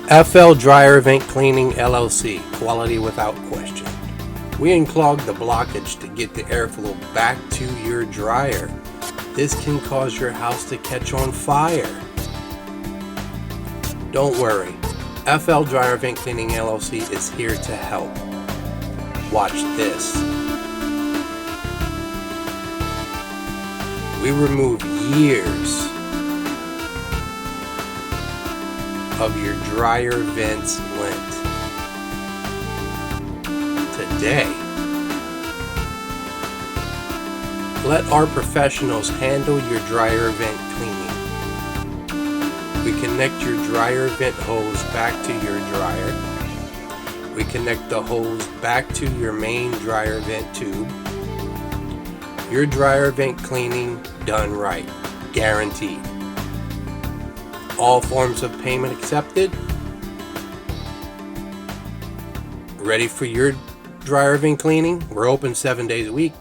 FL Dryer Vent Cleaning LLC, quality without question. We unclog the blockage to get the airflow back to your dryer. This can cause your house to catch on fire. Don't worry, FL Dryer Vent Cleaning LLC is here to help. Watch this. We remove years of your dryer vents lint. Today, let our professionals handle your dryer vent cleaning. We connect your dryer vent hose back to your dryer. We connect the hose back to your main dryer vent tube. Your dryer vent cleaning done right, guaranteed. All forms of payment accepted. Ready for your dryer vent cleaning? We're open 7 days a week.